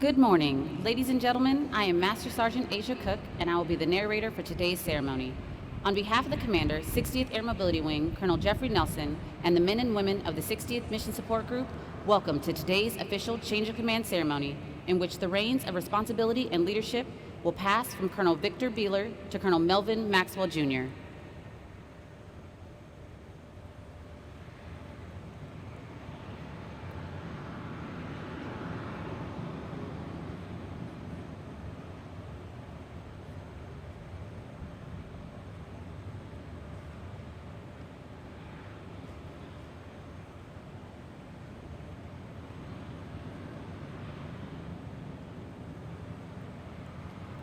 Good morning. Ladies and gentlemen, I am Master Sergeant Asia Cook, and I will be the narrator for today's ceremony. On behalf of the Commander, 60th Air Mobility Wing, Colonel Jeffrey Nelson, and the men and women of the 60th Mission Support Group, welcome to today's official Change of Command ceremony, in which the reins of responsibility and leadership will pass from Colonel Victor Buehler to Colonel Melvin Maxwell, Jr.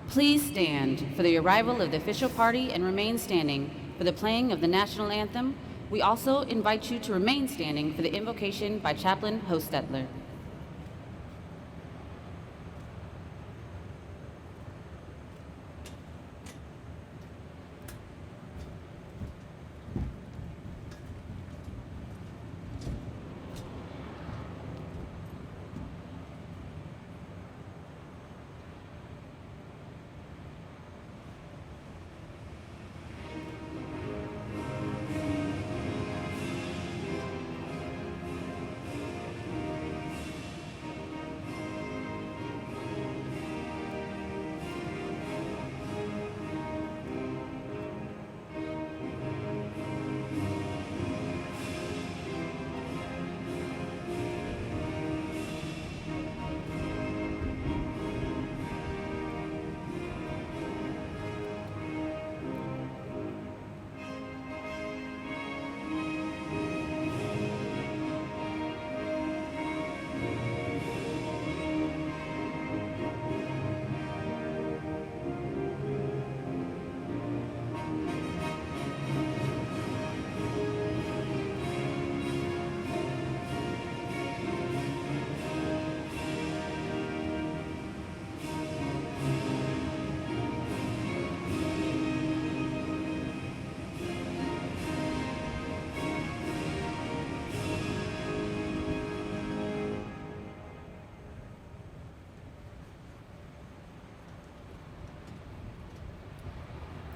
Please stand for the arrival of the official party and remain standing for the playing of the national anthem. We also invite you to remain standing for the invocation by Chaplain Hostetler.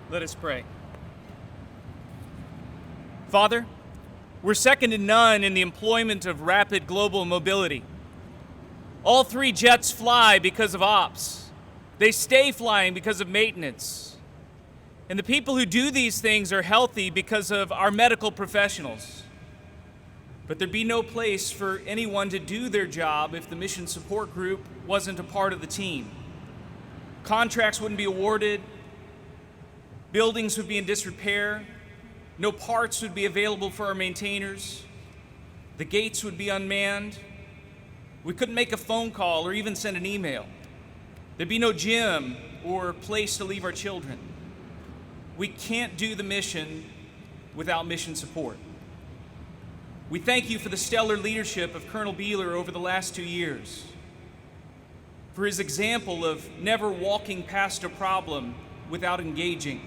Let us pray. Father, we're second to none in the employment of rapid global mobility. All three jets fly because of ops. They stay flying because of maintenance. And the people who do these things are healthy because of our medical professionals. But there'd be no place for anyone to do their job if the mission support group wasn't a part of the team. Contracts wouldn't be awarded. Buildings would be in disrepair. No parts would be available for our maintainers. The gates would be unmanned. We couldn't make a phone call or even send an email. There'd be no gym or place to leave our children. We can't do the mission without mission support. We thank you for the stellar leadership of Colonel Buehler over the last 2 years, for his example of never walking past a problem without engaging.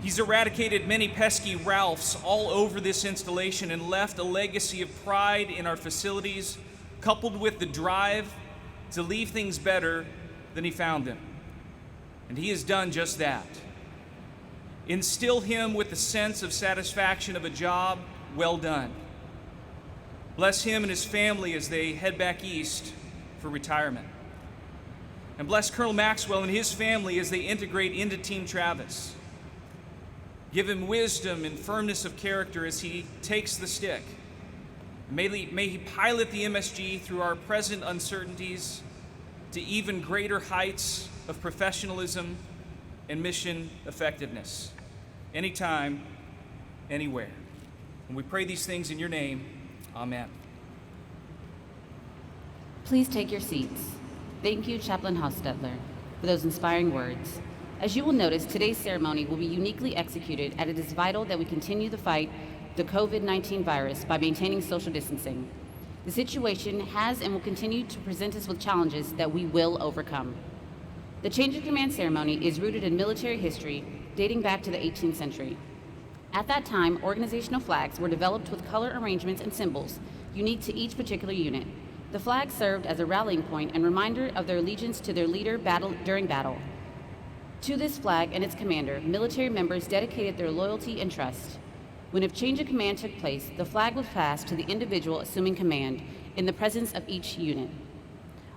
He's eradicated many pesky Ralphs all over this installation and left a legacy of pride in our facilities, coupled with the drive to leave things better than he found them. And he has done just that. Instill him with the sense of satisfaction of a job well done. Bless him and his family as they head back east for retirement. And bless Colonel Maxwell and his family as they integrate into Team Travis. Give him wisdom and firmness of character as he takes the stick. May he pilot the MSG through our present uncertainties to even greater heights of professionalism and mission effectiveness. Anytime, anywhere. And we pray these things in your name. Amen. Please take your seats. Thank you, Chaplain Hostetler, for those inspiring words. As you will notice, today's ceremony will be uniquely executed, and it is vital that we continue the fight the COVID-19 virus by maintaining social distancing. The situation has and will continue to present us with challenges that we will overcome. The Change of Command ceremony is rooted in military history dating back to the 18th century. At that time, organizational flags were developed with color arrangements and symbols unique to each particular unit. The flag served as a rallying point and reminder of their allegiance to their leader during battle. To this flag and its commander, military members dedicated their loyalty and trust. When a change of command took place, the flag was passed to the individual assuming command in the presence of each unit.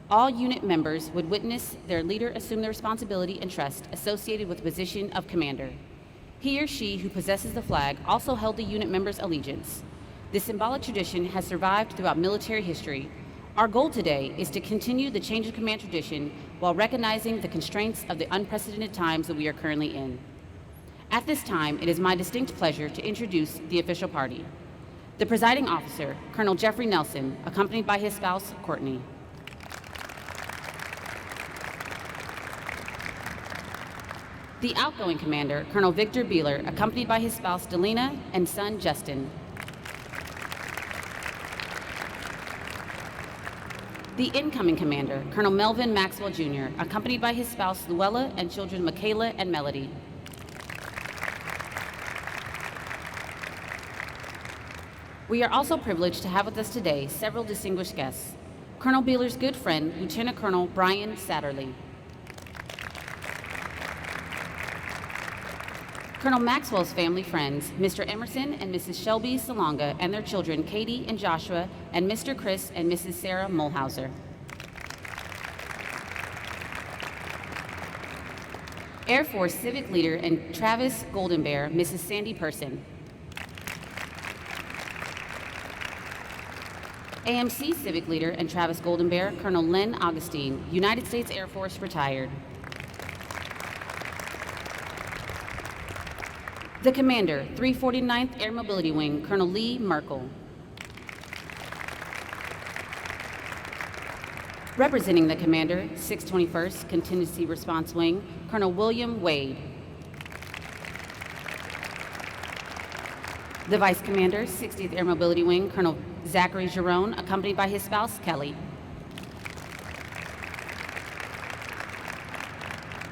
All unit members would witness their leader assume the responsibility and trust associated with the position of commander. He or she who possesses the flag also held the unit member's allegiance. This symbolic tradition has survived throughout military history. Our goal today is to continue the change of command tradition while recognizing the constraints of the unprecedented times that we are currently in. At this time, it is my distinct pleasure to introduce the official party. The presiding officer, Colonel Jeffrey Nelson, accompanied by his spouse, Courtney. The outgoing commander, Colonel Victor Buehler, accompanied by his spouse, Delina, and son, Justin. The incoming commander, Colonel Melvin Maxwell Jr., accompanied by his spouse, Luella, and children, Michaela and Melody. We are also privileged to have with us today several distinguished guests. Colonel Buehler's good friend, Lieutenant Colonel Brian Satterley. Colonel Maxwell's family friends, Mr. Emerson and Mrs. Shelby Salonga, and their children, Katie and Joshua, and Mr. Chris and Mrs. Sarah Mulhauser. Air Force Civic Leader and Travis Golden Bear, Mrs. Sandy Person. AMC Civic Leader and Travis Golden Bear, Colonel Len Augustine, United States Air Force, retired. The Commander, 349th Air Mobility Wing, Colonel Lee Merkel. Representing the Commander, 621st Contingency Response Wing, Colonel William Wade. The Vice Commander, 60th Air Mobility Wing, Colonel Zachary Giron, accompanied by his spouse, Kelly.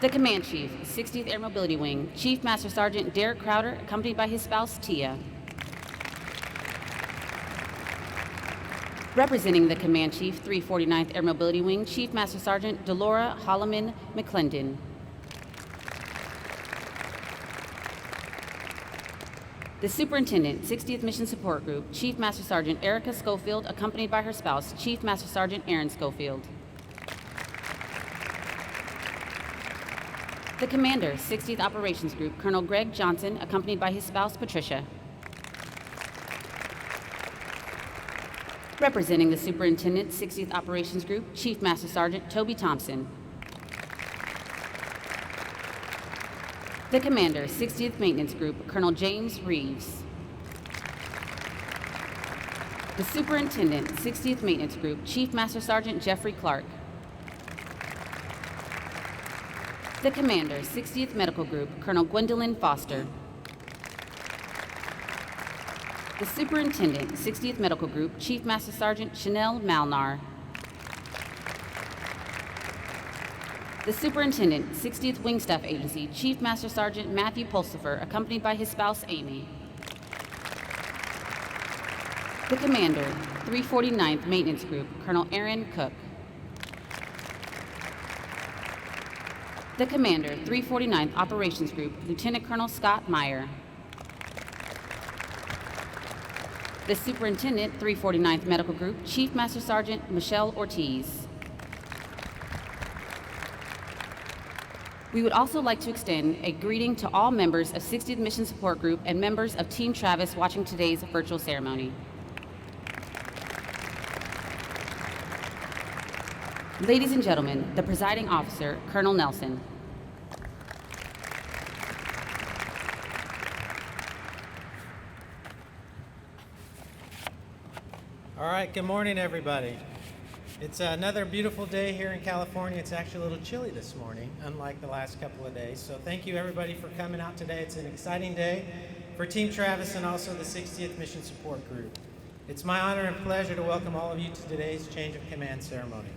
The Command Chief, 60th Air Mobility Wing, Chief Master Sergeant Derek Crowder, accompanied by his spouse, Tia. Representing the Command Chief, 349th Air Mobility Wing, Chief Master Sergeant Delora Holloman McClendon. The Superintendent, 60th Mission Support Group, Chief Master Sergeant Erica Schofield, accompanied by her spouse, Chief Master Sergeant Aaron Schofield. The Commander, 60th Operations Group, Colonel Greg Johnson, accompanied by his spouse, Patricia. Representing the Superintendent, 60th Operations Group, Chief Master Sergeant Toby Thompson. The Commander, 60th Maintenance Group, Colonel James Reeves. The Superintendent, 60th Maintenance Group, Chief Master Sergeant Jeffrey Clark. The Commander, 60th Medical Group, Colonel Gwendolyn Foster. The Superintendent, 60th Medical Group, Chief Master Sergeant Chanel Malnar. The Superintendent, 60th Wing Staff Agency, Chief Master Sergeant Matthew Pulsifer, accompanied by his spouse, Amy. The Commander, 349th Maintenance Group, Colonel Aaron Cook. The Commander, 349th Operations Group, Lieutenant Colonel Scott Meyer. The Superintendent, 349th Medical Group, Chief Master Sergeant Michelle Ortiz. We would also like to extend a greeting to all members of 60th Mission Support Group and members of Team Travis watching today's virtual ceremony. Ladies and gentlemen, the presiding officer, Colonel Nelson. All right, good morning, everybody. It's another beautiful day here in California. It's actually a little chilly this morning, unlike the last couple of days. So thank you, everybody, for coming out today. It's an exciting day for Team Travis and also the 60th Mission Support Group. It's my honor and pleasure to welcome all of you to today's change of command ceremony.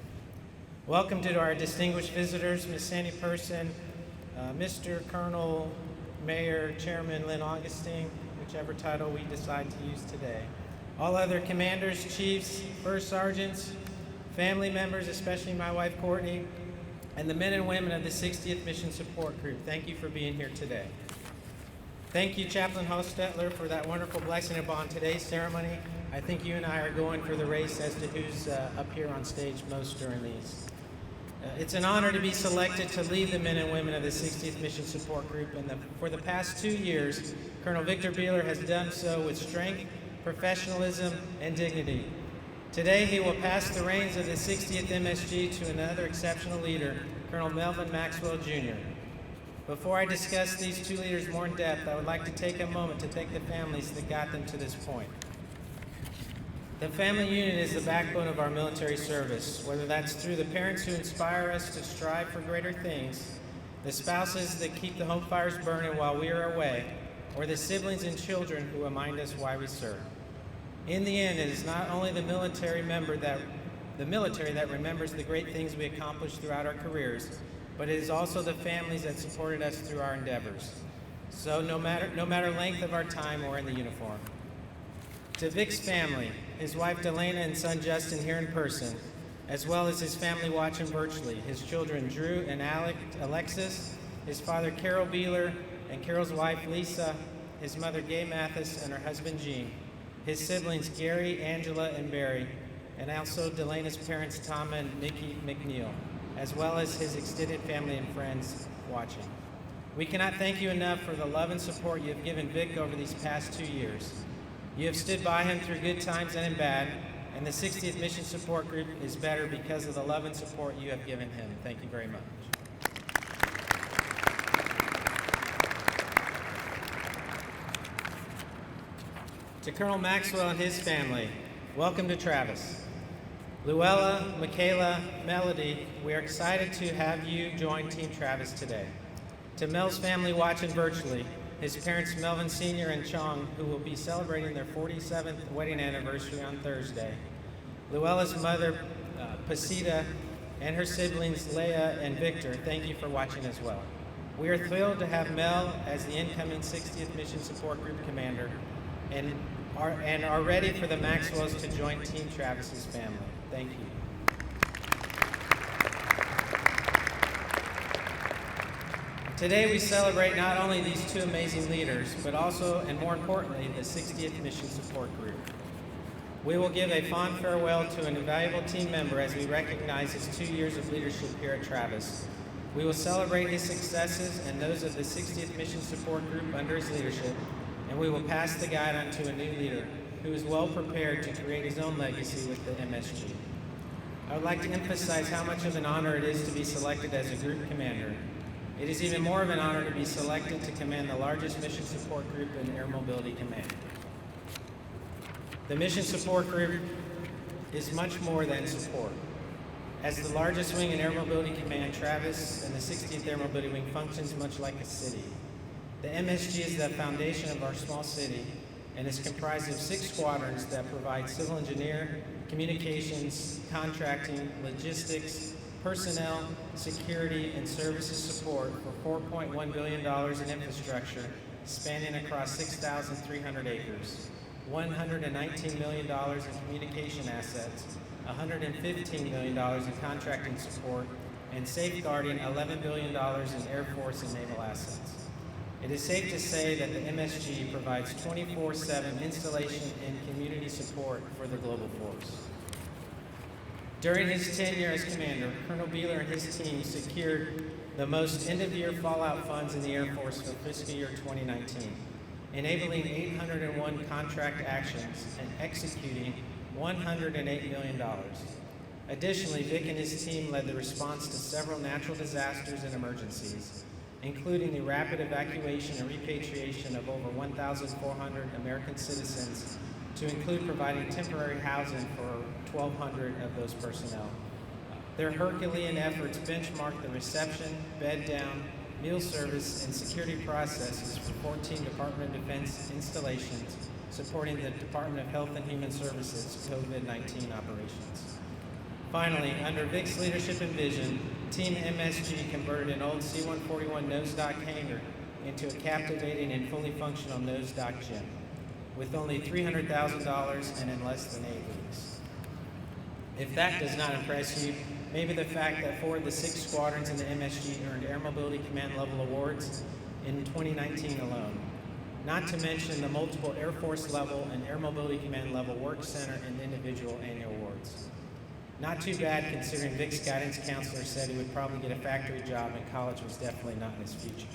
Welcome to our distinguished visitors, Ms. Sandy Person, Mr. Colonel, Mayor, Chairman Len Augustine, whichever title we decide to use today. All other commanders, chiefs, first sergeants, family members, especially my wife Courtney, and the men and women of the 60th Mission Support Group, thank you for being here today. Thank you, Chaplain Hostetler, for that wonderful blessing upon today's ceremony. I think you and I are going for the race as to who's up here on stage most during these. It's an honor to be selected to lead the men and women of the 60th Mission Support Group, and for the past 2 years, Colonel Victor Buehler has done so with strength, professionalism, and dignity. Today, he will pass the reins of the 60th MSG to another exceptional leader, Colonel Melvin Maxwell, Jr. Before I discuss these two leaders more in depth, I would like to take a moment to thank the families that got them to this point. The family unit is the backbone of our military service, whether that's through the parents who inspire us to strive for greater things, the spouses that keep the home fires burning while we are away, or the siblings and children who remind us why we serve. In the end, it is not only the military that remembers the great things we accomplished throughout our careers, but it is also the families that supported us through our endeavors. So no matter length of our time or in the uniform. To Vic's family, his wife Delana and son Justin here in person, as well as his family watching virtually, his children Drew and Alexis, his father Carol Buehler and Carol's wife Lisa, his mother Gay Mathis and her husband Gene, his siblings Gary, Angela, and Barry, and also Delana's parents Tom and Nikki McNeil, as well as his extended family and friends watching. We cannot thank you enough for the love and support you have given Vic over these past 2 years. You have stood by him through good times and in bad, and the 60th Mission Support Group is better because of the love and support you have given him. Thank you very much. To Colonel Maxwell and his family, welcome to Travis. Luella, Michaela, Melody, we are excited to have you join Team Travis today. To Mel's family watching virtually, his parents Melvin Sr. and Chong, who will be celebrating their 47th wedding anniversary on Thursday. Luella's mother, Pasita, and her siblings Leah and Victor, thank you for watching as well. We are thrilled to have Mel as the incoming 60th Mission Support Group Commander and are ready for the Maxwells to join Team Travis's family. Thank you. Today we celebrate not only these two amazing leaders, but also, and more importantly, the 60th Mission Support Group. We will give a fond farewell to an invaluable team member as we recognize his 2 years of leadership here at Travis. We will celebrate his successes and those of the 60th Mission Support Group under his leadership, and we will pass the guide on to a new leader who is well prepared to create his own legacy with the MSG. I would like to emphasize how much of an honor it is to be selected as a group commander. It is even more of an honor to be selected to command the largest mission support group in Air Mobility Command. The Mission Support Group is much more than support. As the largest wing in Air Mobility Command, Travis and the 60th Air Mobility Wing functions much like a city. The MSG is the foundation of our small city and is comprised of 6 squadrons that provide civil engineer, communications, contracting, logistics, personnel, security, and services support for $4.1 billion in infrastructure spanning across 6,300 acres, $119 million in communication assets, $115 million in contracting support, and safeguarding $11 billion in Air Force and naval assets. It is safe to say that the MSG provides 24/7 installation and community support for the global force. During his tenure as commander, Colonel Buehler and his team secured the most end-of-year fallout funds in the Air Force for fiscal year 2019, enabling 801 contract actions and executing $108 million. Additionally, Vic and his team led the response to several natural disasters and emergencies, including the rapid evacuation and repatriation of over 1,400 American citizens, to include providing temporary housing for 1,200 of those personnel. Their Herculean efforts benchmarked the reception, bed down, meal service, and security processes for 14 Department of Defense installations supporting the Department of Health and Human Services COVID-19 operations. Finally, under Vic's leadership and vision, Team MSG converted an old C-141 nose dock hangar into a captivating and fully functional nose dock gym, with only $300,000 and in less than 8 weeks. If that does not impress you, maybe the fact that 4 of the 6 squadrons in the MSG earned Air Mobility Command level awards in 2019 alone. Not to mention the multiple Air Force level and Air Mobility Command level Work Center and individual annual awards. Not too bad considering Vic's guidance counselor said he would probably get a factory job and college was definitely not in his future.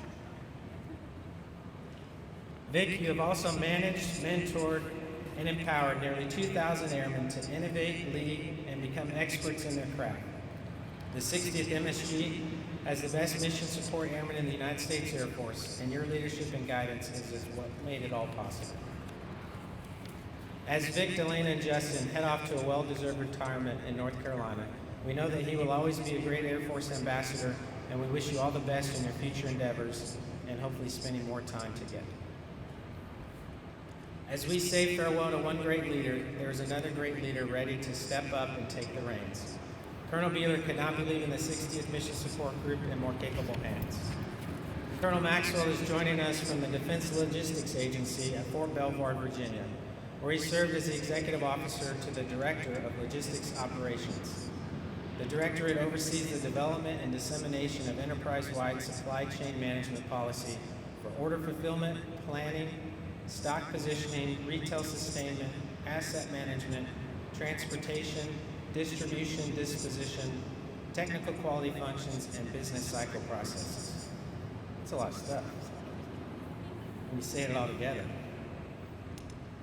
Vic, you have also managed, mentored, and empowered nearly 2,000 airmen to innovate, lead, and become experts in their craft. The 60th MSG has the best mission support airmen in the United States Air Force, and your leadership and guidance is what made it all possible. As Vic, Delana, and Justin head off to a well-deserved retirement in North Carolina, we know that he will always be a great Air Force ambassador, and we wish you all the best in your future endeavors and hopefully spending more time together. As we say farewell to one great leader, there is another great leader ready to step up and take the reins. Colonel Buehler could not be leaving the 60th Mission Support Group in more capable hands. Colonel Maxwell is joining us from the Defense Logistics Agency at Fort Belvoir, Virginia, where he served as the Executive Officer to the Director of Logistics Operations. The Directorate oversees the development and dissemination of enterprise-wide supply chain management policy for order fulfillment, planning, stock positioning, retail sustainment, asset management, transportation, distribution, disposition, technical quality functions, and business cycle processes. That's a lot of stuff when you say it all together.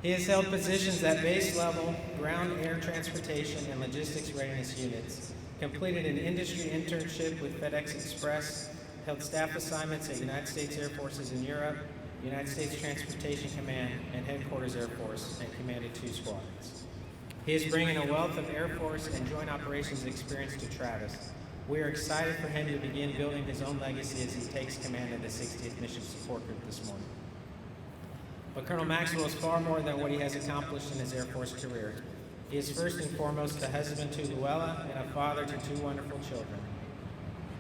He has held positions at base level, ground air transportation, and logistics readiness units, completed an industry internship with FedEx Express, held staff assignments at United States Air Forces in Europe, United States Transportation Command, and Headquarters Air Force, and commanded 2 squadrons. He is bringing a wealth of Air Force and joint operations experience to Travis. We are excited for him to begin building his own legacy as he takes command of the 60th Mission Support Group this morning. But Colonel Maxwell is far more than what he has accomplished in his Air Force career. He is first and foremost a husband to Buehler and a father to 2 wonderful children.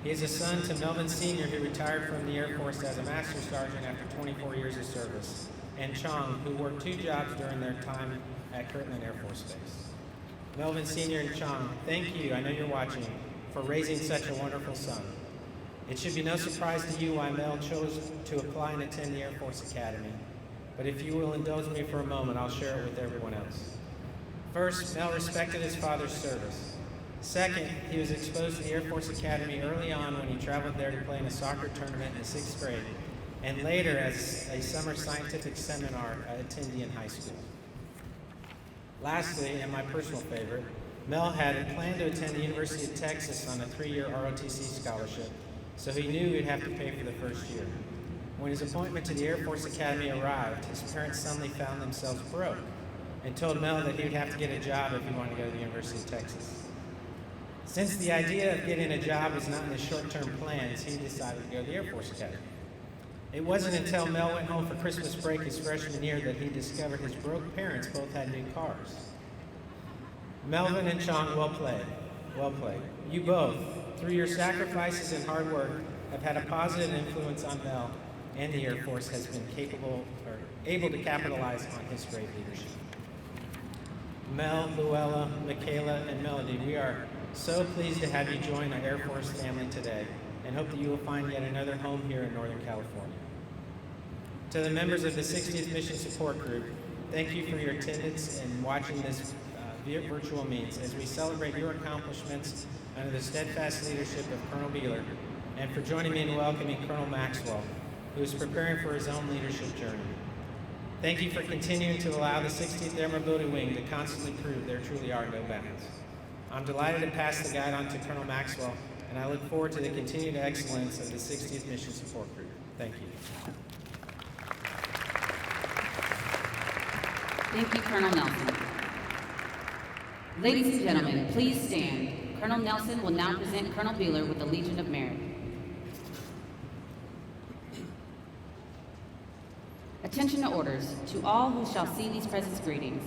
He is a son to Melvin Sr., who retired from the Air Force as a Master Sergeant after 24 years of service, and Chong, who worked 2 jobs during their time at Kirtland Air Force Base. Melvin Sr. and Chong, thank you, I know you're watching, for raising such a wonderful son. It should be no surprise to you why Mel chose to apply and attend the Air Force Academy. But if you will indulge me for a moment, I'll share it with everyone else. First, Mel respected his father's service. Second, he was exposed to the Air Force Academy early on when he traveled there to play in a soccer tournament in the 6th grade, and later as a summer scientific seminar attendee in high school. Lastly, and my personal favorite, Mel had planned to attend the University of Texas on a 3-year ROTC scholarship, so he knew he'd have to pay for the first year. When his appointment to the Air Force Academy arrived, his parents suddenly found themselves broke and told Mel that he would have to get a job if he wanted to go to the University of Texas. Since the idea of getting a job was not in his short-term plans, he decided to go to the Air Force Academy. It wasn't until Mel went home for Christmas break his freshman year that he discovered his broke parents both had new cars. Melvin and Chong, well played. Well played. You both, through your sacrifices and hard work, have had a positive influence on Mel, and the Air Force has been able to capitalize on his great leadership. Mel, Luella, Michaela, and Melody, we are so pleased to have you join our Air Force family today, and hope that you will find yet another home here in Northern California. To the members of the 60th Mission Support Group, thank you for your attendance and watching this virtual means as we celebrate your accomplishments under the steadfast leadership of Colonel Buehler, and for joining me in welcoming Colonel Maxwell, who is preparing for his own leadership journey. Thank you for continuing to allow the 60th Air Mobility Wing to constantly prove there truly are no bounds. I'm delighted to pass the guide on to Colonel Maxwell, and I look forward to the continued excellence of the 60th Mission Support Group. Thank you. Thank you, Colonel Nelson. Ladies and gentlemen, please stand. Colonel Nelson will now present Colonel Buehler with the Legion of Merit. Attention to orders. To all who shall see these presents, greetings.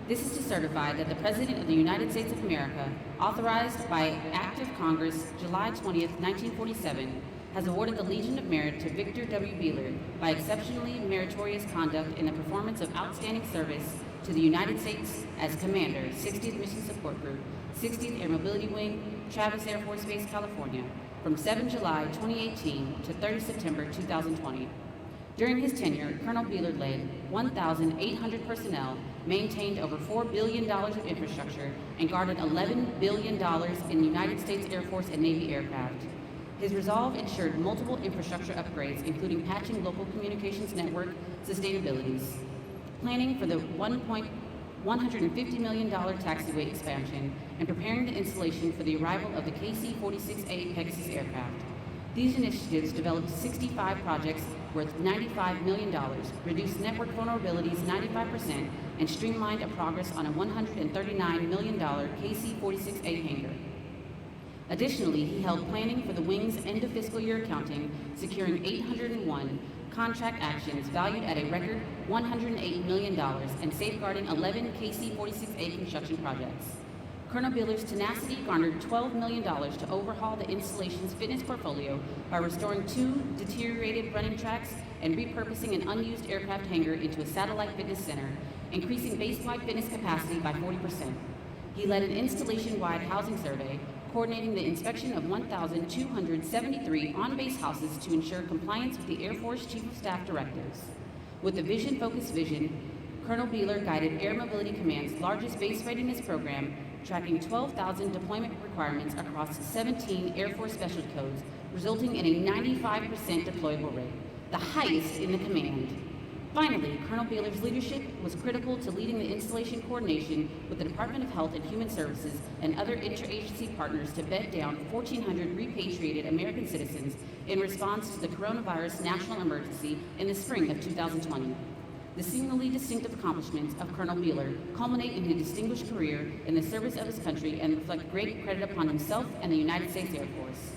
This is to certify that the President of the United States of America, authorized by Act of Congress, July 20th, 1947, has awarded the Legion of Merit to Victor W. Buehler by exceptionally meritorious conduct in the performance of outstanding service to the United States as Commander, 60th Mission Support Group, 60th Air Mobility Wing, Travis Air Force Base, California, from 7 July 2018 to 30 September 2020. During his tenure, Colonel Buehler led 1,800 personnel, maintained over $4 billion of infrastructure, and guarded $11 billion in United States Air Force and Navy aircraft. His resolve ensured multiple infrastructure upgrades, including patching local communications network sustainabilities, planning for the $150 million taxiway expansion, and preparing the installation for the arrival of the KC-46A Pegasus aircraft. These initiatives developed 65 projects worth $95 million, reduced network vulnerabilities 95%, and streamlined a progress on a $139 million KC-46A hangar. Additionally, he held planning for the wing's end of fiscal year accounting, securing 801 contract actions valued at a record $108 million and safeguarding 11 KC-46A construction projects. Colonel Buehler's tenacity garnered $12 million to overhaul the installation's fitness portfolio by restoring 2 deteriorated running tracks and repurposing an unused aircraft hangar into a satellite fitness center, increasing base-wide fitness capacity by 40%. He led an installation-wide housing survey, coordinating the inspection of 1,273 on-base houses to ensure compliance with the Air Force Chief of Staff directives. With a vision-focused vision, Colonel Buehler guided Air Mobility Command's largest base readiness program, tracking 12,000 deployment requirements across 17 Air Force specialty codes, resulting in a 95% deployable rate, the highest in the command. Finally, Colonel Buehler's leadership was critical to leading the installation coordination with the Department of Health and Human Services and other interagency partners to bed down 1,400 repatriated American citizens in response to the coronavirus national emergency in the spring of 2020. The singularly distinctive accomplishments of Colonel Buehler culminate in his distinguished career in the service of his country and reflect great credit upon himself and the United States Air Force.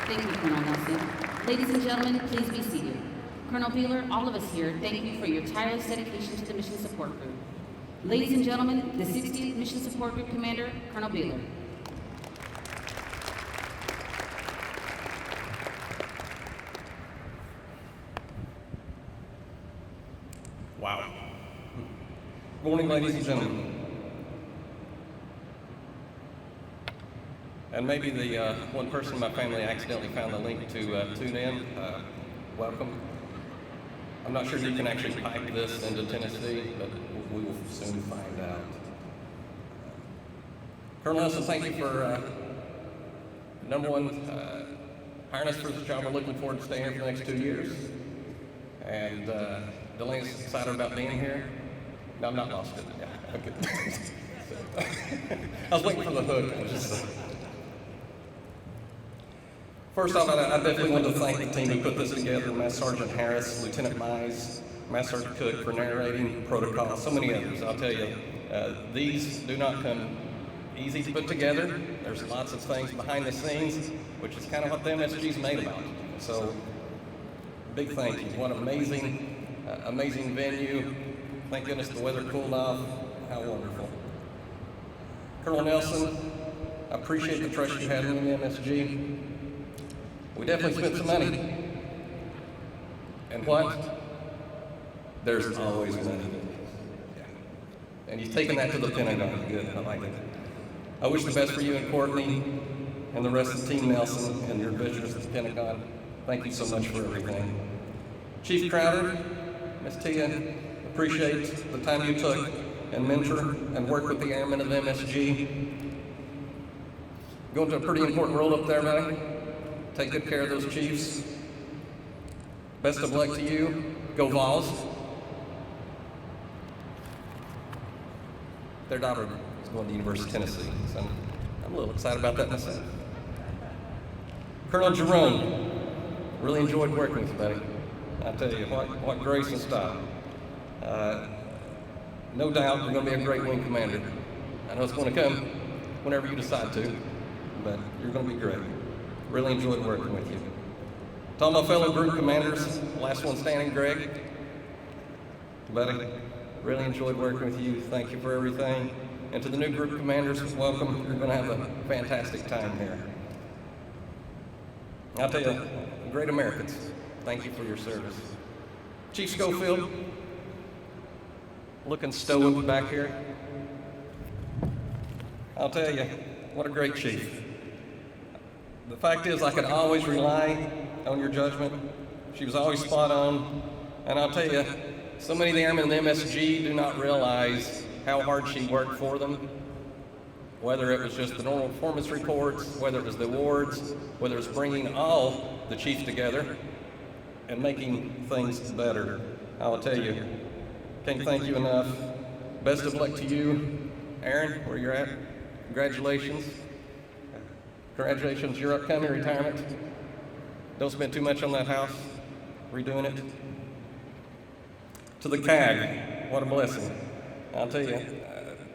Thank you, Colonel Nelson. Ladies and gentlemen, please be seated. Colonel Buehler, all of us here, thank you for your tireless dedication to the Mission Support Group. Ladies and gentlemen, the 60th Mission Support Group Commander, Colonel Buehler. Wow. Good morning, ladies and gentlemen. And maybe the one person in my family accidentally found the link to tune in. Welcome. I'm not sure you can actually pipe this into Tennessee, but we will soon find out. Colonel Nelson, thank you for, number one, hiring us for this job. We're looking forward to staying here for the next 2 years. And Delaney's excited about being here. No, I'm not lost it. Yeah, okay. I was waiting for the hook. First off, I definitely want to thank the team who put this together, Master Sergeant Harris, Lieutenant Mize, Master Sergeant Cook for narrating, protocol, so many others. I'll tell you, these do not come easy to put together. There's lots of things behind the scenes, which is kind of what the MSG is made about. So, big thank you. What an amazing, amazing venue. Thank goodness the weather cooled off. How wonderful. Colonel Nelson, I appreciate the trust you had in the MSG. We definitely spent some money. And what? There's always money. And you've taken that to the Pentagon. Good, I like it. I wish the best for you and Courtney and the rest of the team, Nelson, and your visitors at the Pentagon. Thank you so much for everything. Chief Crowder, Ms. Tia, appreciate the time you took and mentor and work with the airmen of MSG. Going to a pretty important role up there, buddy. Take good care of those chiefs. Best of luck to you. Go Vols. Their daughter is going to the University of Tennessee, so I'm a little excited about that myself. Colonel Jerome, really enjoyed working with you, buddy. I tell you, what grace and style. No doubt you're going to be a great wing commander. I know it's going to come whenever you decide to, but you're going to be great. Really enjoyed working with you. To all my fellow group commanders, last one standing, Greg, buddy, Really enjoyed working with you. Thank you for everything. And to the new group commanders, welcome. You're going to have a fantastic time here. I'll tell you, great Americans, thank you for your service. Chief Schofield, looking stoic back here. I'll tell you, what a great chief. The fact is, I could always rely on your judgment. She was always spot on. And I'll tell you, so many of the airmen in the MSG do not realize how hard she worked for them. Whether it was just the normal performance reports, whether it was the awards, whether it was bringing all the chiefs together and making things better. I'll tell you, can't thank you enough. Best of luck to you, Aaron, where you're at. Congratulations. Congratulations, your upcoming retirement. Don't spend too much on that house, redoing it. To the CAG, what a blessing. I'll tell you,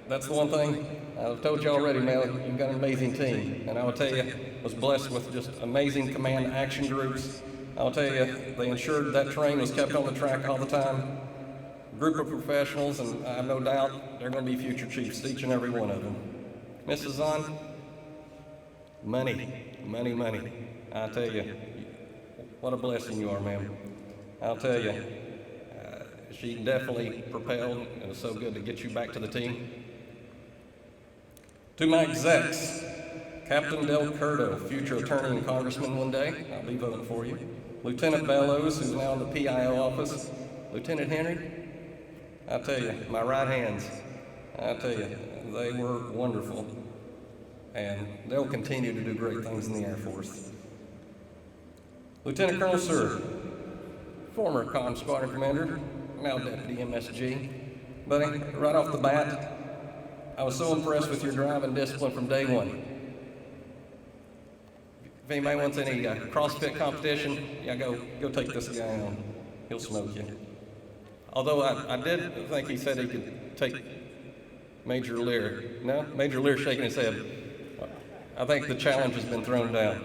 that's the one thing I've told you already, Mel, you've got an amazing team. And I will tell you, was blessed with just amazing command action groups. I'll tell you, they ensured that train was kept on the track all the time. Group of professionals, and I have no doubt they're going to be future chiefs, each and every one of them. Mrs. Zahn, money, money, money. I'll tell you, what a blessing you are, ma'am. I'll tell you, she definitely propelled. It was so good to get you back to the team. To my execs, Captain Del Curto, future attorney and congressman one day. I'll be voting for you. Lieutenant Bellows, who's now in the PIO office. Lieutenant Henry, I'll tell you, my right hands, I'll tell you, they were wonderful. And they'll continue to do great things in the Air Force. Lieutenant Colonel Sir, former Comm Squadron Commander, now Deputy MSG. Buddy, right off the bat, I was so impressed with your drive and discipline from day one. If anybody wants any CrossFit competition, yeah, go take this guy on. He'll smoke you. Although I did think he said he could take Major Lear. No? Major Lear shaking his head. I think the challenge has been thrown down.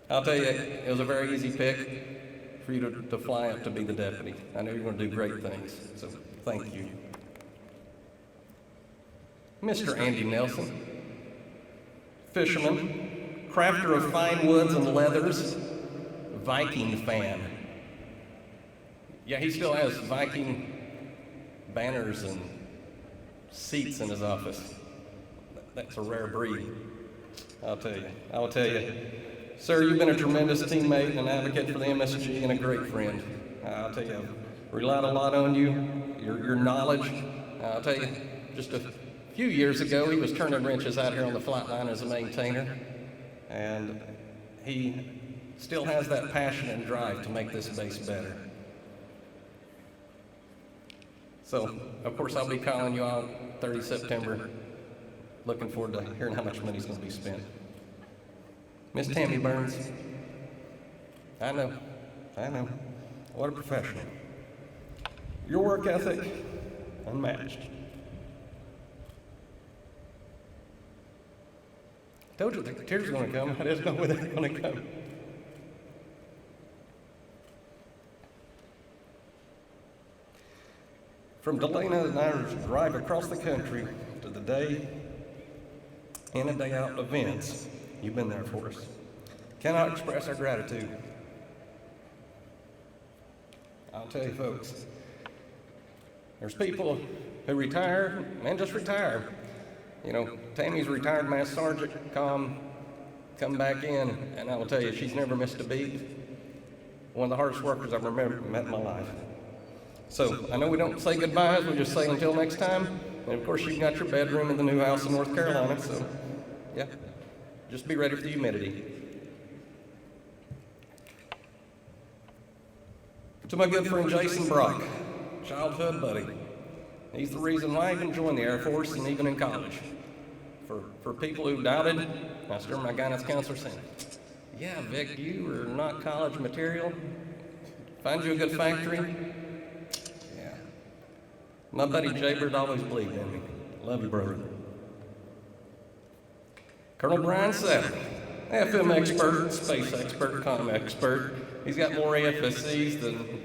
I'll tell you, it was a very easy pick for you to fly up to be the deputy. I know you're going to do great things, so thank you. Mr. Andy Nelson, fisherman, crafter of fine woods and leathers, Viking fan. Yeah, he still has Viking banners and seats in his office. That's a rare breed, I'll tell you. I will tell you, sir, you've been a tremendous teammate and an advocate for the MSG and a great friend. I'll tell you, I've relied a lot on you, your knowledge. I'll tell you, just a few years ago, he was turning wrenches out here on the flight line as a maintainer, and he still has that passion and drive to make this base better. So, of course, I'll be calling you out 30 September. Looking forward to hearing how much money's going to be spent. Miss Tammy Burns, I know. What a professional. Your work ethic, unmatched. Told you the tears are going to come. I didn't know where they're going to come. From Delana and I's drive across the country to the day in and day out events, you've been there for us. Cannot express our gratitude. I'll tell you folks, there's people who retire and just retire. You know, Tammy's a retired Master Sergeant, come back in, and I will tell you, she's never missed a beat. One of the hardest workers I've ever met in my life. So, I know we don't say goodbyes, we just say until next time. And of course, you've got your bedroom in the new house in North Carolina, so yeah, just be ready for the humidity. To my good friend Jason Brock, childhood buddy. He's the reason why I even joined the Air Force and even in college. For people who doubted, I still remember my guidance counselor saying, yeah, Vic, you are not college material. Find you a good factory. Yeah. My buddy Jaybird always believed in me. Love you, brother. Colonel Brian Savage, FM expert, space expert, comm expert. He's got more AFSCs than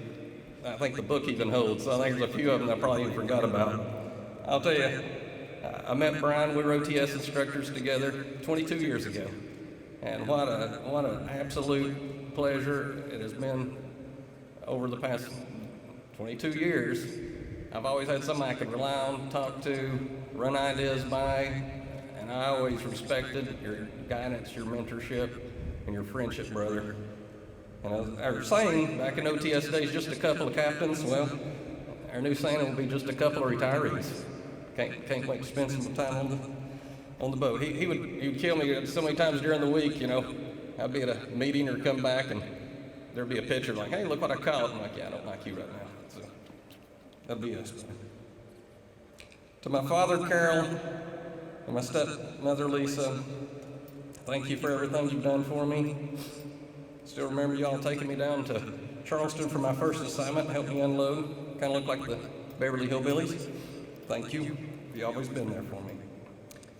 I think the book even holds. So I think there's a few of them I probably even forgot about. I'll tell you, I met Brian. We were OTS instructors together 22 years ago. And what an absolute pleasure it has been over the past 22 years. I've always had somebody I could rely on, talk to, run ideas by, and I always respected your guidance, your mentorship, and your friendship, brother. And I was saying back in OTS days, just a couple of captains. Well, our new saying will be just a couple of retirees. Can't wait to spend some time on the boat. He would kill me so many times during the week. You know, I'd be at a meeting or come back and there'd be a picture like, "Hey, look what I caught." I'm like, "Yeah, I don't like you right now." So that'd be us. To my father, Carol, and my stepmother, Lisa, thank you for everything you've done for me. Still remember y'all taking me down to Charleston for my first assignment, helped me unload. Kind of looked like the Beverly Hillbillies. Thank you. You've always been there for me.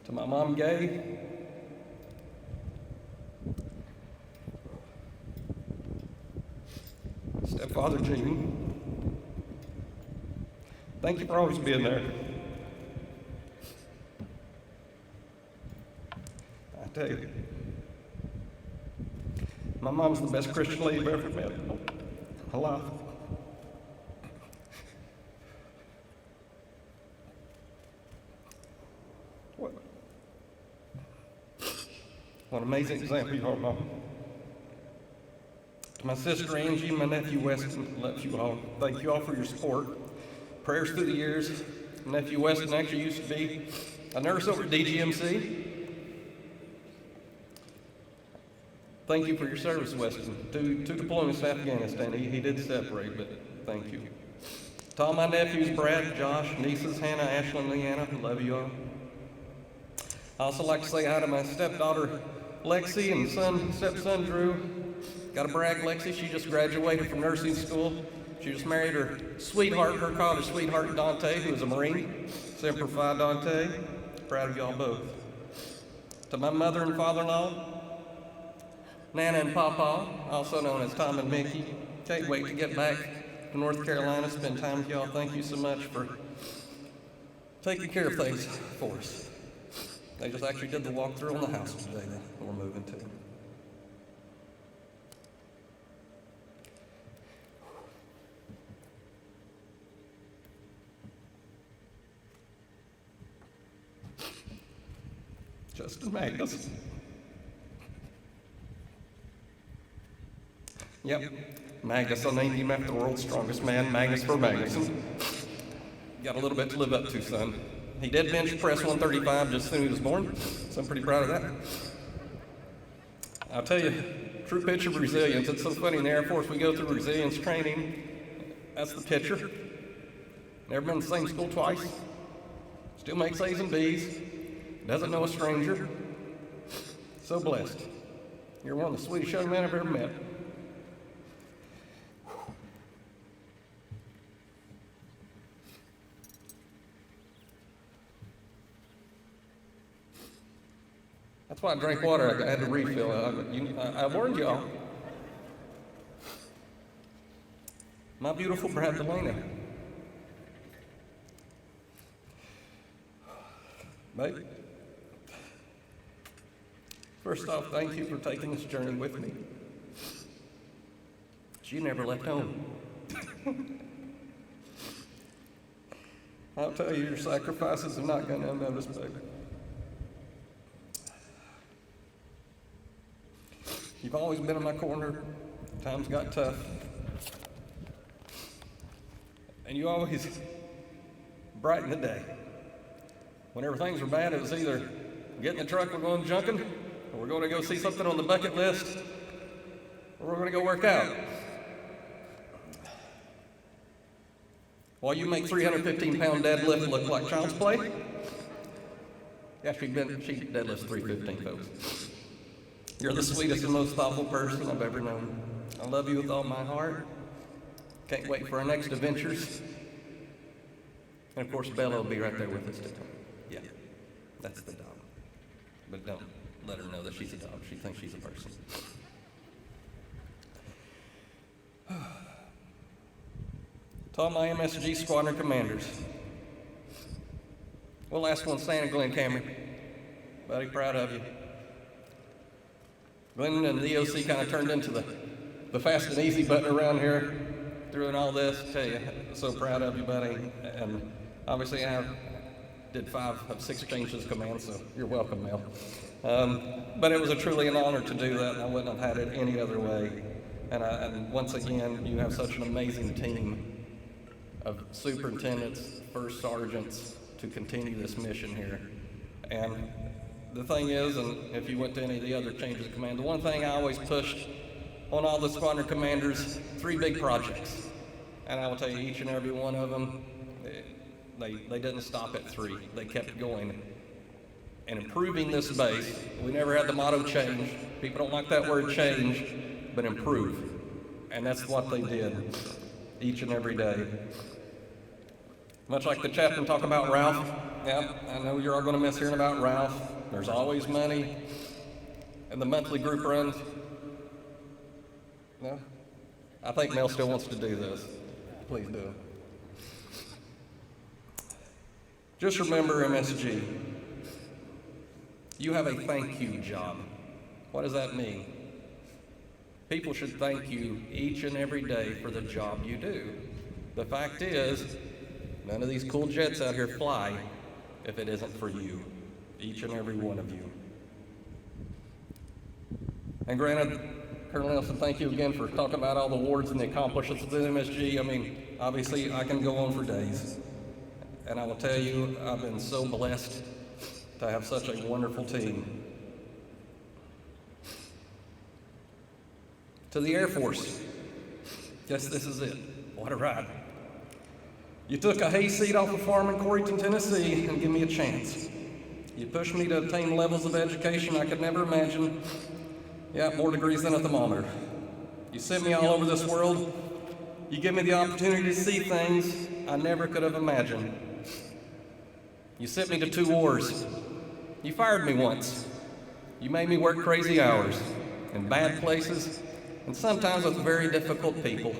To my mom, Gay, stepfather, Gene, thank you for always being there. I tell you, my mom's the best Christian lady I've ever met. Alive. What an amazing example you are, Mom. To my sister Angie, my nephew Weston, love you all. Thank you all for your support. Prayers through the years. My nephew Weston actually used to be a nurse over at DGMC. Thank you for your service, Weston. Two deployments to Afghanistan. He did separate, but thank you. To all my nephews, Brad, Josh, nieces, Hannah, Ashley, and Leanna, love you all. I also like to say hi to my stepdaughter, Lexi, and stepson, Drew. Got to brag, Lexi, she just graduated from nursing school. She just married her sweetheart, her college sweetheart, Dante, who is a Marine. Semper Fi, Dante. Proud of y'all both. To my mother and father-in-law, Nana and Papa, also known as Tom and Mickey. Can't wait to get back to North Carolina, spend time with y'all. Thank you so much for taking care of things for us. They just actually did the walkthrough on the house today that we're moving to. Justin Magnus. Yep, Magnus. I named him after the world's strongest man, Magnus for Magnuson. Got a little bit to live up to, son. He did bench press 135 just as soon as he was born, so I'm pretty proud of that. I'll tell you, true picture of resilience. It's so funny, in the Air Force we go through resilience training. That's the picture. Never been in the same school twice. Still makes A's and B's. Doesn't know a stranger. So blessed. You're one of the sweetest young men I've ever met. That's why I drank water. I had to refill. I warned y'all. My beautiful Brad Delana. Babe, first off, thank you for taking this journey with me. You never left home. I'll tell you, your sacrifices have not gone unnoticed, baby. You've always been in my corner. Times got tough. And you always brighten the day. Whenever things were bad, it was either get in the truck, we're going junking, or we're going to go see something on the bucket list, or we're going to go work out. While you make 315-pound deadlift look like child's play, she deadlifts 315, folks. You're the sweetest and most thoughtful person I've ever known. I love you with all my heart. Can't wait for our next adventures. And of course, Bella will be right there with us too. Yeah, that's the dog. But don't let her know that she's a dog. She thinks she's a person. To all my MSG squadron commanders. Well, last one, Santa Glenn, Camry. Buddy, proud of you. Glenn and the EOC kind of turned into the fast and easy button around here through all this. I tell you, so proud of you, buddy. And obviously I did 5 of 6 changes of command, so you're welcome, Mel. But it was truly an honor to do that, and I wouldn't have had it any other way. And once again, you have such an amazing team of superintendents, first sergeants to continue this mission here. And the thing is, and if you went to any of the other changes of command, the one thing I always pushed on all the squadron commanders, 3 big projects. And I will tell you, each and every one of them, they didn't stop at 3. They kept going and improving this base. We never had the motto change. People don't like that word change, but improve. And that's what they did each and every day. Much like the chaplain talked about Ralph. Yeah, I know you're all going to miss hearing about Ralph. There's always money. And the monthly group runs. No? I think Mel still wants to do this. Please do. Just remember, MSG, you have a thank you job. What does that mean? People should thank you each and every day for the job you do. The fact is, none of these cool jets out here fly if it isn't for you, each and every one of you. And granted, Colonel Nelson, thank you again for talking about all the awards and the accomplishments of the MSG. I mean, obviously, I can go on for days. And I will tell you, I've been so blessed to have such a wonderful team. To the Air Force, yes, this is it. What a ride. You took a hay seat off a farm in Coreyton, Tennessee, and give me a chance. You pushed me to attain levels of education I could never imagine. Yeah, more degrees than a thermometer. You sent me all over this world. You give me the opportunity to see things I never could have imagined. You sent me to 2 wars. You fired me once. You made me work crazy hours in bad places and sometimes with very difficult people.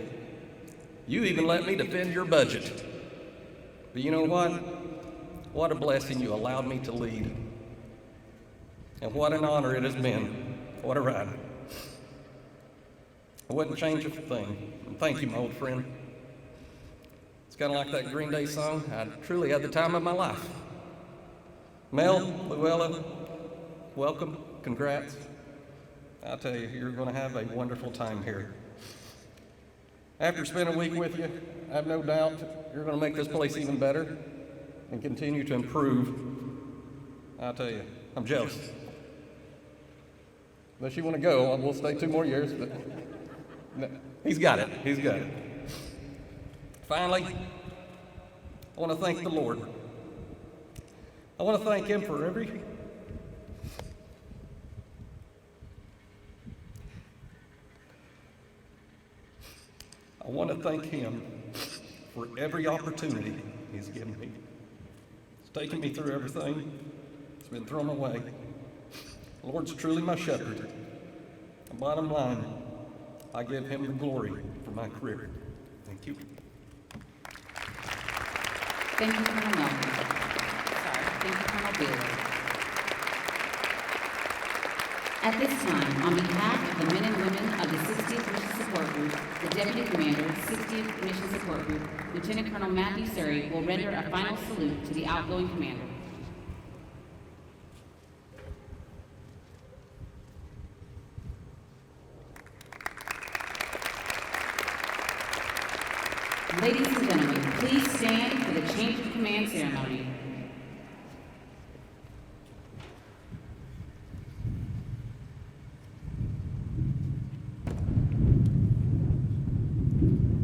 You even let me defend your budget. But you know what? What a blessing you allowed me to lead. And what an honor it has been. What a ride. I wouldn't change a thing. And thank you, my old friend. It's kind of like that Green Day song. I truly had the time of my life. Mel, Buehler, welcome, congrats. I'll tell you, you're going to have a wonderful time here. After spending a week with you, I have no doubt you're going to make this place even better and continue to improve. I'll tell you, I'm jealous. Unless you want to go, we'll stay 2 more years, but no, he's got it. He's got it. Finally, I want to thank the Lord. I want to thank Him for every I want to thank Him for every opportunity He's given me. He's taken me through everything. It's been thrown away. The Lord's truly my shepherd. The bottom line, I give Him the glory for my career. Thank you. Thank you, Colonel Melvin. Thank you, Colonel Buehler. At this time, on behalf of the men and women of the 60th Mission Support Group, the Deputy Commander, 60th Mission Support Group, Lieutenant Colonel Matthew Surrey, will render a final salute to the outgoing commander. Ladies and gentlemen, please stand for the change of command ceremony.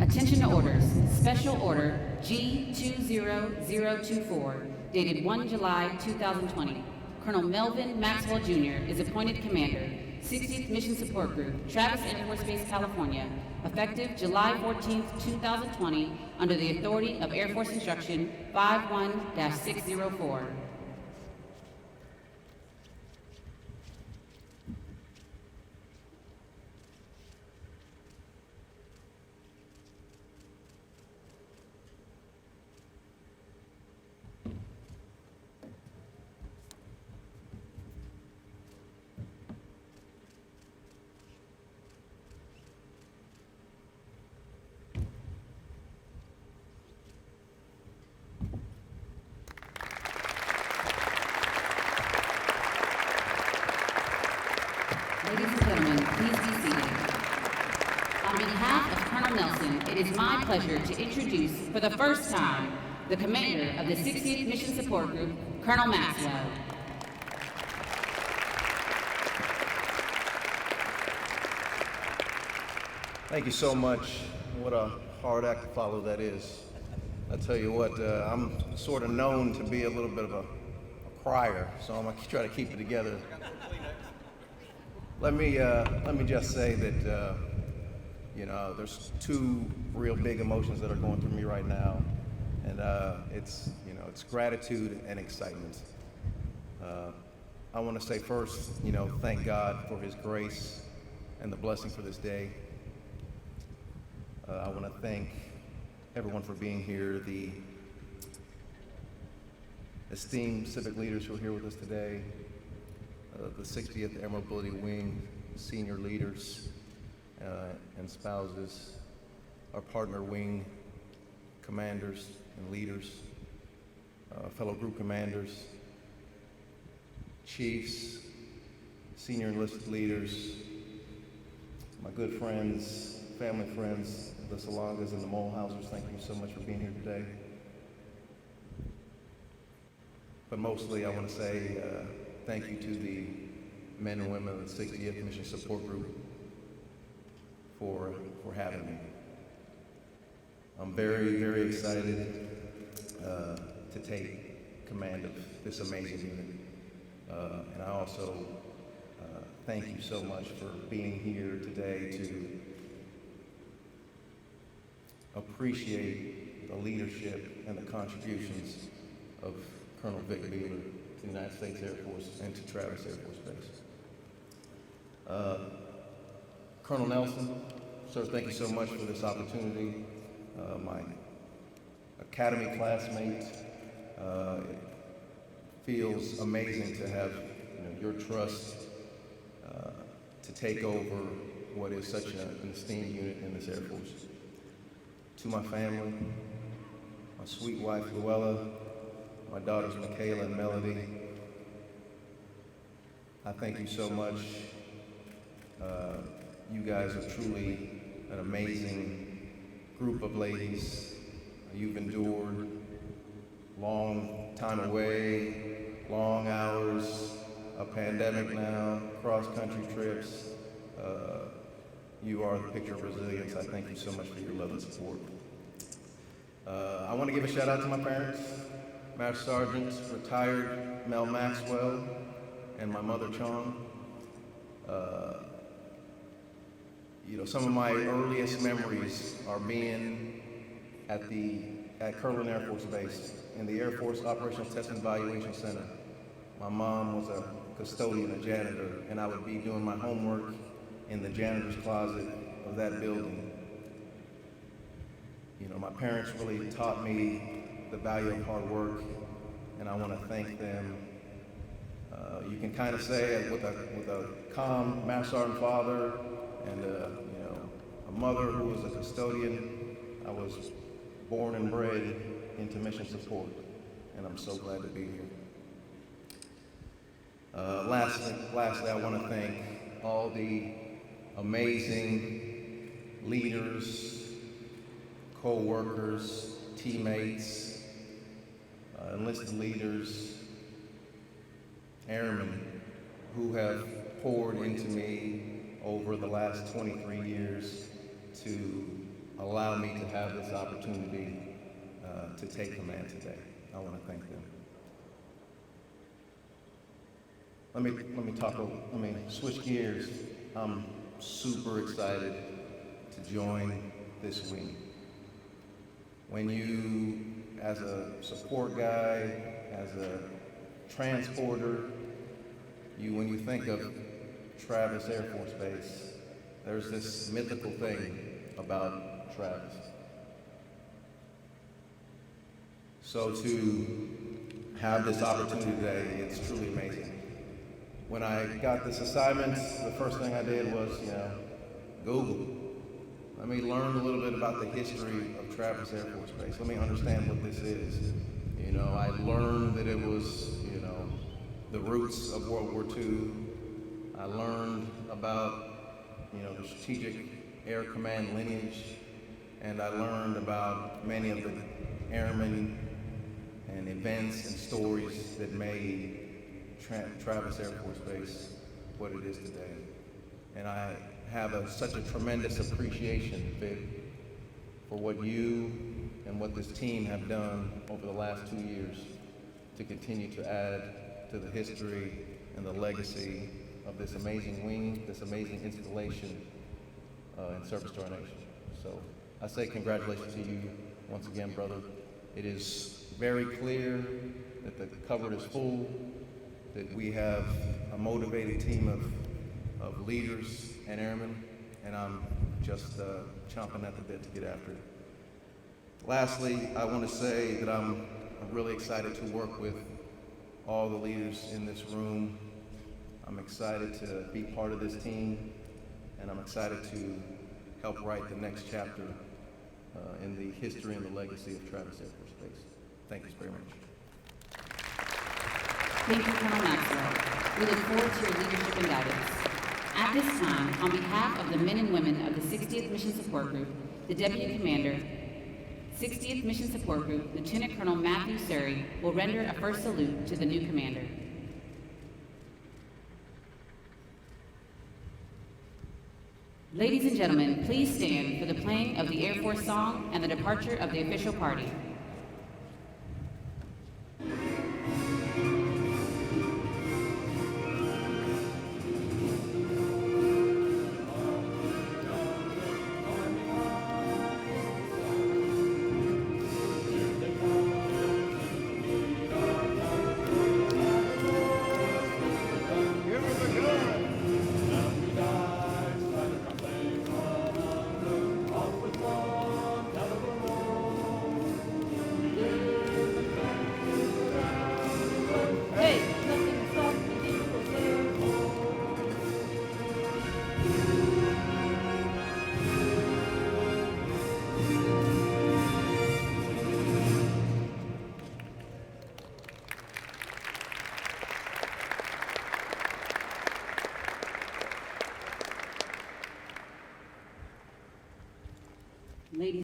Attention to orders. Special Order G20024, dated 1 July 2020. Colonel Melvin Maxwell Jr. is appointed Commander, 60th Mission Support Group, Travis Air Force Base, California, effective July 14, 2020, under the authority of Air Force Instruction 51-604. behalf of Colonel Nelson, it is my pleasure to introduce, for the first time, the commander of the 60th Mission Support Group, Colonel Maxwell. Thank you so much. What a hard act to follow that is. I tell you what, I'm sort of known to be a little bit of a crier, so I'm gonna try to keep it together. Let me just say that there's two real big emotions that are going through me right now, and it's gratitude and excitement. I want to say first, thank God for His grace and the blessing for this day. I want to thank everyone for being here, the esteemed civic leaders who are here with us today, the 60th Air Mobility Wing senior leaders and spouses, our partner wing commanders and leaders, fellow group commanders, chiefs, senior enlisted leaders, my good friends, family friends, the Salangas and the Molehousers, thank you so much for being here today. But mostly I want to say thank you to the men and women of the 60th Mission Support Group for having me. I'm very, very excited to take command of this amazing unit. And I also thank you so much for being here today to appreciate the leadership and the contributions of Colonel Vic Buehler to the United States Air Force and to Travis Air Force Base. Colonel Nelson, sir, thank you so much for this opportunity. My Academy classmate, it feels amazing to have your trust to take over what is such an esteemed unit in this Air Force. To my family, my sweet wife Luella, my daughters Michaela and Melody, I thank you so much. You guys are truly an amazing group of ladies. You've endured long time away, long hours, a pandemic now, cross-country trips. You are the picture of resilience. I thank you so much for your love and support. I want to give a shout out to my parents, Master Sergeant, retired Mel Maxwell, and my mother, Chong. Some of my earliest memories are being at Kirtland Air Force Base in the Air Force Operational Test and Evaluation Center. My mom was a custodian, a janitor, and I would be doing my homework in the janitor's closet of that building. My parents really taught me the value of hard work, and I want to thank them. You can kind of say with a calm Master Sergeant father and a mother who was a custodian, I was born and bred into mission support, and I'm so glad to be here. Lastly, I want to thank all the amazing leaders, co-workers, teammates, enlisted leaders, airmen who have poured into me over the last 23 years to allow me to have this opportunity to take command today. I want to thank them. Let me switch gears. I'm super excited to join this wing. When you, as a support guy, as a transporter, when you think of Travis Air Force Base, there's this mythical thing about Travis. So to have this opportunity today, it's truly amazing. When I got this assignment, the first thing I did was, Google. Let me learn a little bit about the history of Travis Air Force Base. Let me understand what this is. I learned that it was, the roots of World War II. I learned about, the strategic Air Command lineage, and I learned about many of the airmen and events and stories that made Travis Air Force Base what it is today. And I have such a tremendous appreciation, Vic, for what you and what this team have done over the last 2 years to continue to add to the history and the legacy of this amazing wing, this amazing installation in service to our nation. So I say congratulations to you once again, brother. It is very clear that the cupboard is full, that we have a motivated team of leaders and airmen, and I'm just chomping at the bit to get after it. Lastly, I want to say that I'm really excited to work with all the leaders in this room. I'm excited to be part of this team, and I'm excited to help write the next chapter in the history and the legacy of Travis Air Force Base. Thank you very much. Thank you, Colonel Maxwell. We look forward to your leadership and guidance. At this time, on behalf of the men and women of the 60th Mission Support Group, the Deputy Commander, 60th Mission Support Group, Lieutenant Colonel Matthew Surrey, will render a first salute to the new commander. Ladies and gentlemen, please stand for the playing of the Air Force song and the departure of the official party. Ladies